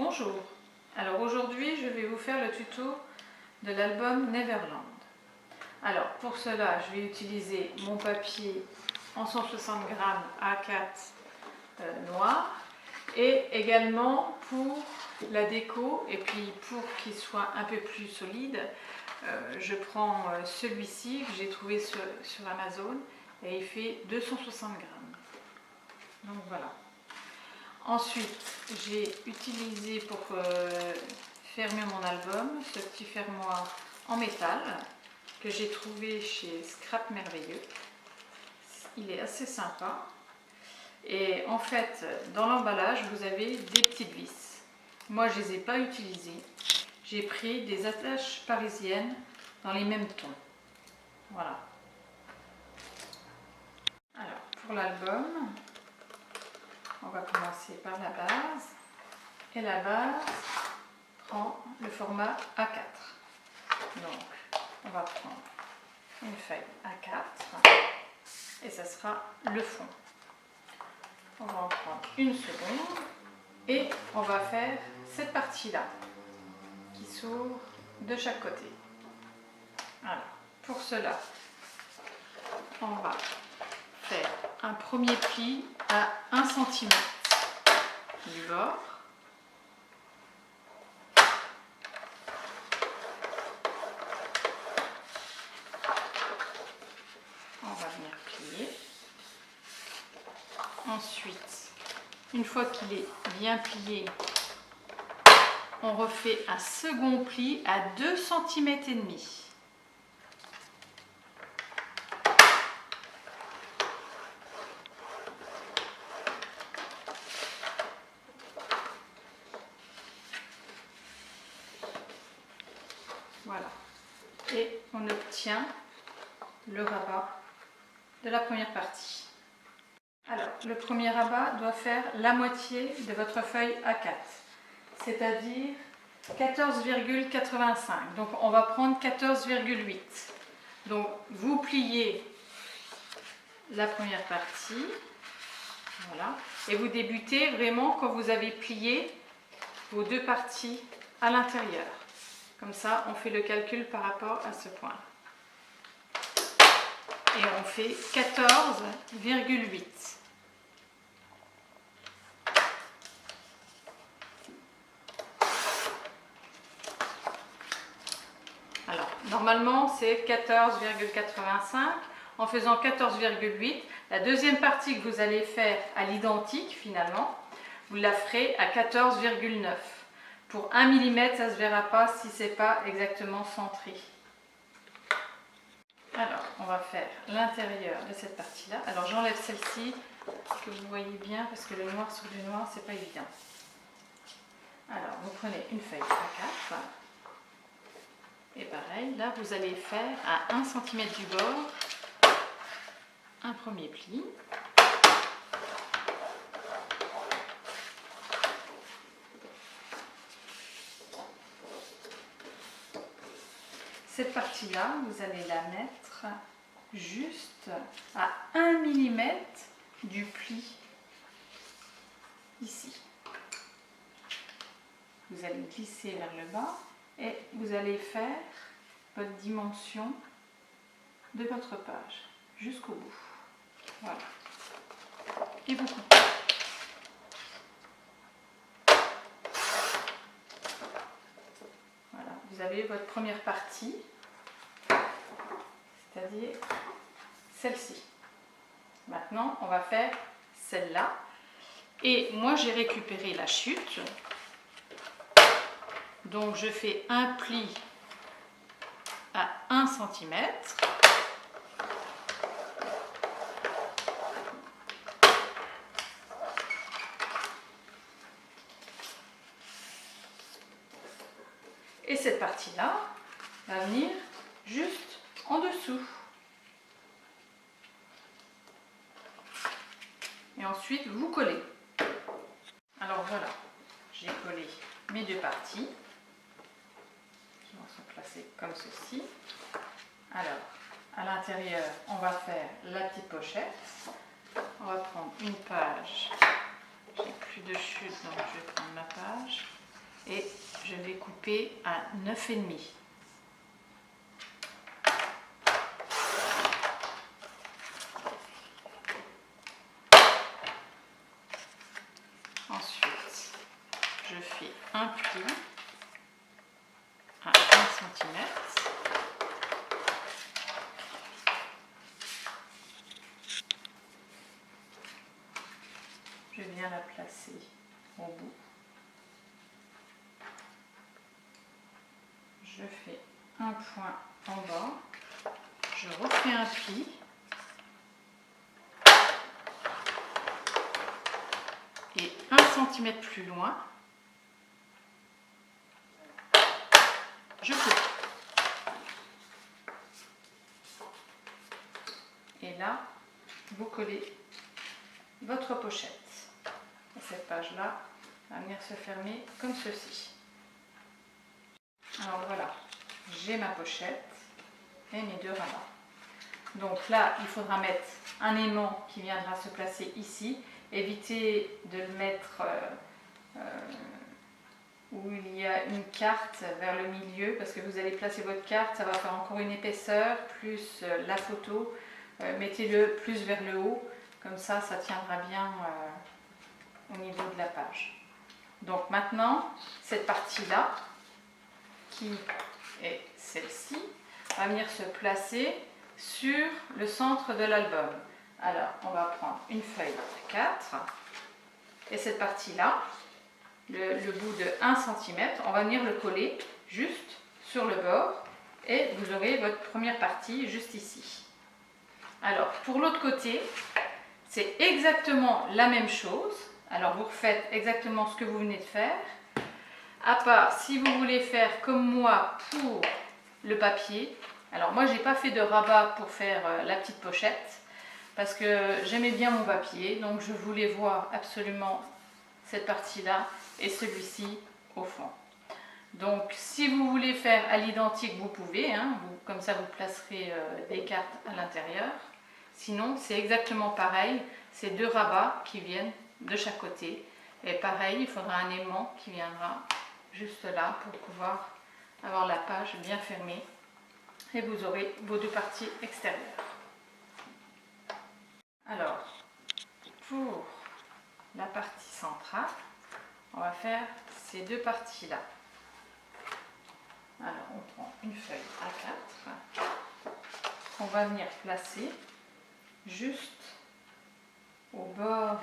Bonjour, alors aujourd'hui je vais vous faire le tuto de l'album Neverland. Alors pour cela je vais utiliser mon papier en 160 grammes A4 noir et également pour la déco et puis pour qu'il soit un peu plus solide je prends celui-ci que j'ai trouvé sur Amazon et il fait 260 grammes. Donc voilà. Ensuite, j'ai utilisé pour fermer mon album ce petit fermoir en métal que j'ai trouvé chez Scrap Merveilleux. Il est assez sympa. Et en fait, dans l'emballage, vous avez des petites vis. Moi, je ne les ai pas utilisées. J'ai pris des attaches parisiennes dans les mêmes tons. Voilà. Alors, pour l'album, on va commencer par la base. Et la base prend le format A4. Donc, on va prendre une feuille A4 et ça sera le fond. On va en prendre une seconde et on va faire cette partie-là qui s'ouvre de chaque côté. Alors, pour cela, on va faire un premier pli à 1 cm du bord. On va venir plier. Ensuite, une fois qu'il est bien plié, on refait un second pli à 2 cm et demi. Voilà. Et on obtient le rabat de la première partie. Alors, le premier rabat doit faire la moitié de votre feuille A4, c'est-à-dire 14,85. Donc, on va prendre 14,8. Donc, vous pliez la première partie, voilà, et vous débutez vraiment quand vous avez plié vos deux parties à l'intérieur. Comme ça, on fait le calcul par rapport à ce point. Et on fait 14,8. Alors, normalement, c'est 14,85. En faisant 14,8, la deuxième partie que vous allez faire à l'identique, finalement, vous la ferez à 14,9. Pour 1 mm, ça ne se verra pas si ce n'est pas exactement centré. Alors, on va faire l'intérieur de cette partie-là. Alors, j'enlève celle-ci, que vous voyez bien, parce que le noir sur du noir, c'est pas évident. Alors, vous prenez une feuille A4. Et pareil, là, vous allez faire à 1 cm du bord un premier pli. Cette partie-là, vous allez la mettre juste à 1 mm du pli, ici. Vous allez glisser vers le bas et vous allez faire votre dimension de votre page jusqu'au bout. Voilà. Et vous coupez. Voilà, vous avez votre première partie, c'est-à-dire celle-ci. Maintenant, on va faire celle-là. Et moi, j'ai récupéré la chute. Donc, je fais un pli à 1 cm. Et cette partie-là va venir juste en dessous. Et ensuite, vous collez. Alors voilà, j'ai collé mes deux parties qui vont se placer comme ceci. Alors, à l'intérieur, on va faire la petite pochette. On va prendre une page. J'ai plus de chute, donc je vais prendre ma page. et je vais couper à 9,5. Ensuite, je fais un pli à 1 cm. Je viens la placer au bout. Je fais un point en bas. Je refais un pli. Et 1 cm plus loin, je coupe. Et là, vous collez votre pochette. Et cette page-là va venir se fermer comme ceci. Alors voilà, j'ai ma pochette et mes 2 rabats. Donc là, il faudra mettre un aimant qui viendra se placer ici. Évitez de le mettre où il y a une carte vers le milieu, parce que vous allez placer votre carte, ça va faire encore une épaisseur, plus la photo. Mettez-le plus vers le haut, comme ça, ça tiendra bien au niveau de la page. Donc maintenant, cette partie-là, qui est celle-ci, va venir se placer sur le centre de l'album. Alors, on va prendre une feuille A4 et cette partie-là, le bout de 1 cm, on va venir le coller juste sur le bord et vous aurez votre première partie juste ici. Alors, pour l'autre côté, c'est exactement la même chose. Alors, vous refaites exactement ce que vous venez de faire. À part, si vous voulez faire comme moi pour le papier. Alors, moi, j'ai pas fait de rabat pour faire la petite pochette parce que j'aimais bien mon papier. Donc, je voulais voir absolument cette partie-là et celui-ci au fond. Donc, si vous voulez faire à l'identique, vous pouvez. Hein, comme ça, vous placerez des cartes à l'intérieur. Sinon, c'est exactement pareil. C'est 2 rabats qui viennent de chaque côté. Et pareil, il faudra un aimant qui viendra juste là pour pouvoir avoir la page bien fermée. Et vous aurez vos 2 parties extérieures. Alors, pour la partie centrale, on va faire ces 2 parties-là. Alors, on prend une feuille A4 qu'on va venir placer juste au bord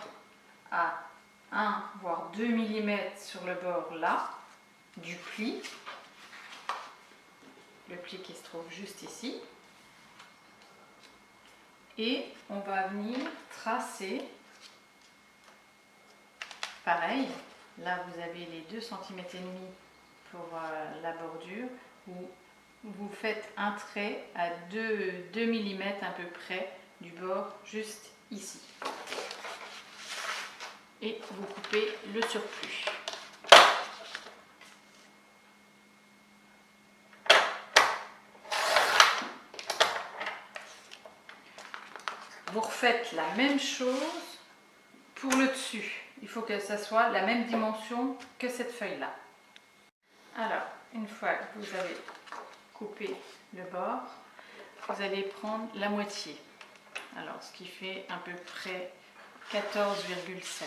à 1 voire 2 mm sur le bord là du pli, le pli qui se trouve juste ici, et on va venir tracer pareil. Là vous avez les 2,5 cm pour la bordure, où vous faites un trait à 2 mm à peu près du bord juste ici. Et vous coupez le surplus. Vous refaites la même chose pour le dessus. Il faut que ça soit la même dimension que cette feuille-là. Alors, une fois que vous avez coupé le bord, vous allez prendre la moitié. Alors, ce qui fait à peu près 14,7.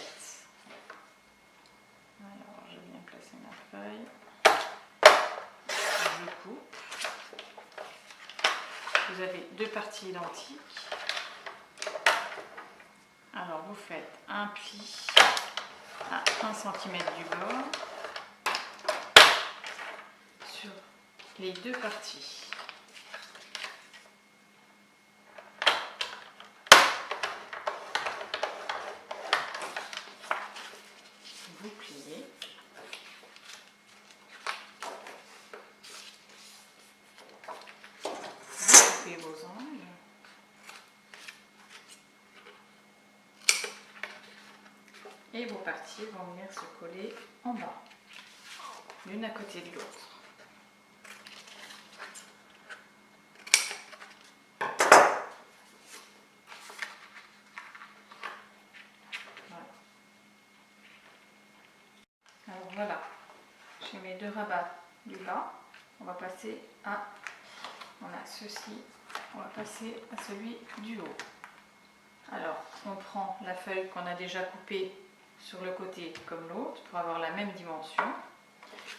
Alors, je viens placer ma feuille. Je coupe. Vous avez 2 parties identiques. Alors, vous faites un pli à 1 cm du bord sur les 2 parties. Vous pliez. Vous coupez vos angles. Et vos parties vont venir se coller en bas, l'une à côté de l'autre. Voilà. Alors voilà, rabat du bas, on va passer à, on a ceci, on va passer à celui du haut. Alors, on prend la feuille qu'on a déjà coupée sur le côté comme l'autre pour avoir la même dimension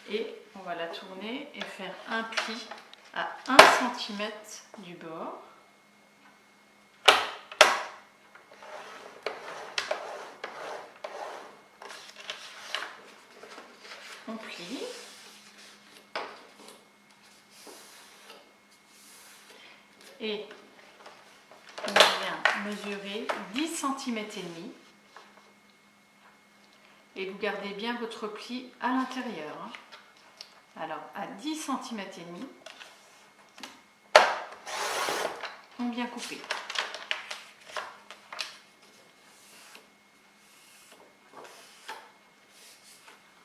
et on va la tourner et faire un pli à 1 cm du bord. On plie. Et on vient mesurer 10 cm et demi. Et vous gardez bien votre pli à l'intérieur. Alors à 10 cm et demi, on vient couper.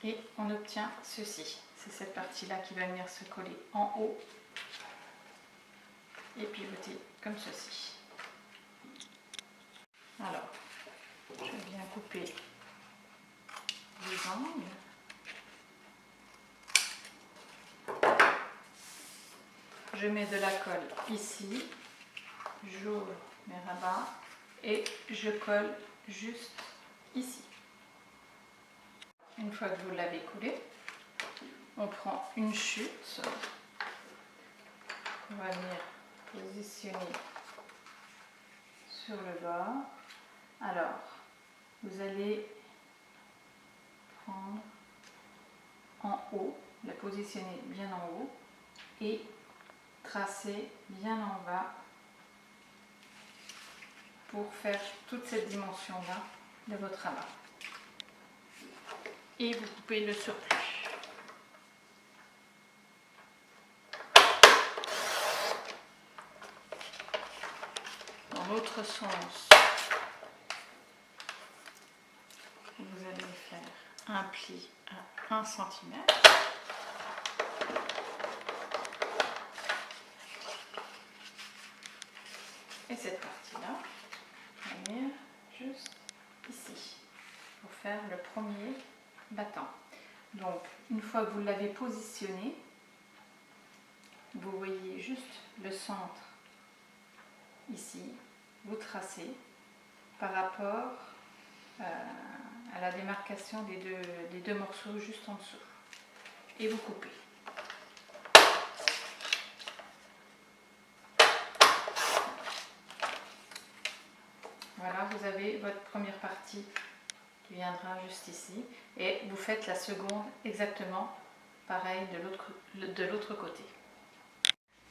Et on obtient ceci. C'est cette partie-là qui va venir se coller en haut et pivoter comme ceci. Alors, je viens couper les angles. Je mets de la colle ici, j'ouvre mes rabats et je colle juste ici. Une fois que vous l'avez collé, on prend une chute qu'on va venir positionner sur le bord. Alors, vous allez prendre en haut, la positionner bien en haut et tracer bien en bas pour faire toute cette dimension-là de votre rabat. Et vous coupez le surplus. Dans l'autre sens, vous allez faire un pli à 1 cm. Et cette partie-là, on va venir juste ici pour faire le premier battant. Donc, une fois que vous l'avez positionné, vous voyez juste le centre ici, vous tracez par rapport à la démarcation des deux morceaux juste en dessous et vous coupez. Voilà, vous avez votre première partie qui viendra juste ici et vous faites la seconde exactement pareil de l'autre côté.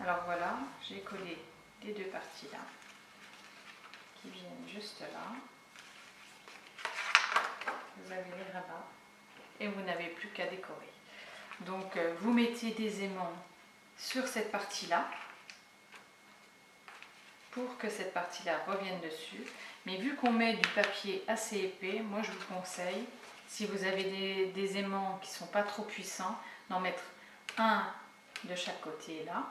Alors voilà, j'ai collé les deux parties là qui viennent juste là. Vous avez les rabats et vous n'avez plus qu'à décorer. Donc vous mettez des aimants sur cette partie là pour que cette partie là revienne dessus. Mais vu qu'on met du papier assez épais, moi je vous conseille, si vous avez des aimants qui ne sont pas trop puissants, d'en mettre un de chaque côté là,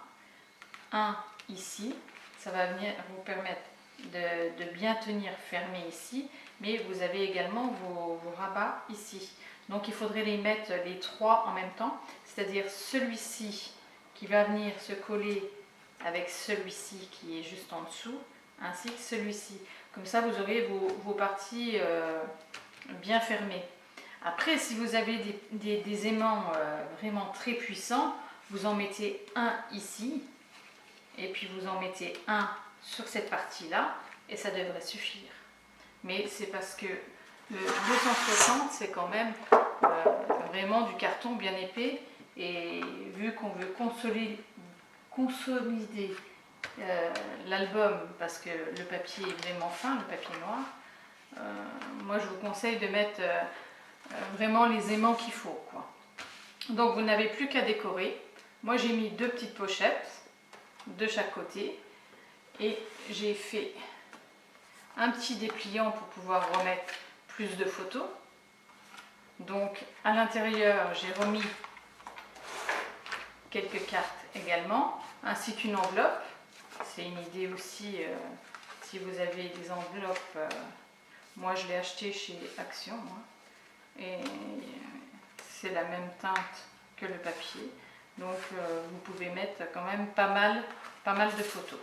un ici. Ça va venir vous permettre de bien tenir fermé ici, mais vous avez également vos rabats ici. Donc il faudrait les mettre les trois en même temps, c'est-à-dire celui-ci qui va venir se coller avec celui-ci qui est juste en dessous, ainsi que celui-ci. Comme ça, vous aurez vos parties bien fermées. Après, si vous avez des aimants vraiment très puissants, vous en mettez un ici, et puis vous en mettez un sur cette partie-là, et ça devrait suffire. Mais c'est parce que le 260, c'est quand même vraiment du carton bien épais, et vu qu'on veut consolider l'album, parce que le papier est vraiment fin, le papier noir, moi je vous conseille de mettre vraiment les aimants qu'il faut, quoi. Donc vous n'avez plus qu'à décorer. Moi j'ai mis deux petites pochettes de chaque côté et j'ai fait un petit dépliant pour pouvoir remettre plus de photos. Donc à l'intérieur j'ai remis quelques cartes également, ainsi qu'une enveloppe. C'est une idée aussi, si vous avez des enveloppes, moi je l'ai acheté chez Action, moi, et c'est la même teinte que le papier. Donc vous pouvez mettre quand même pas mal de photos.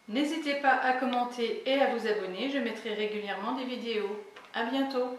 N'hésitez pas à commenter et à vous abonner, je mettrai régulièrement des vidéos. À bientôt!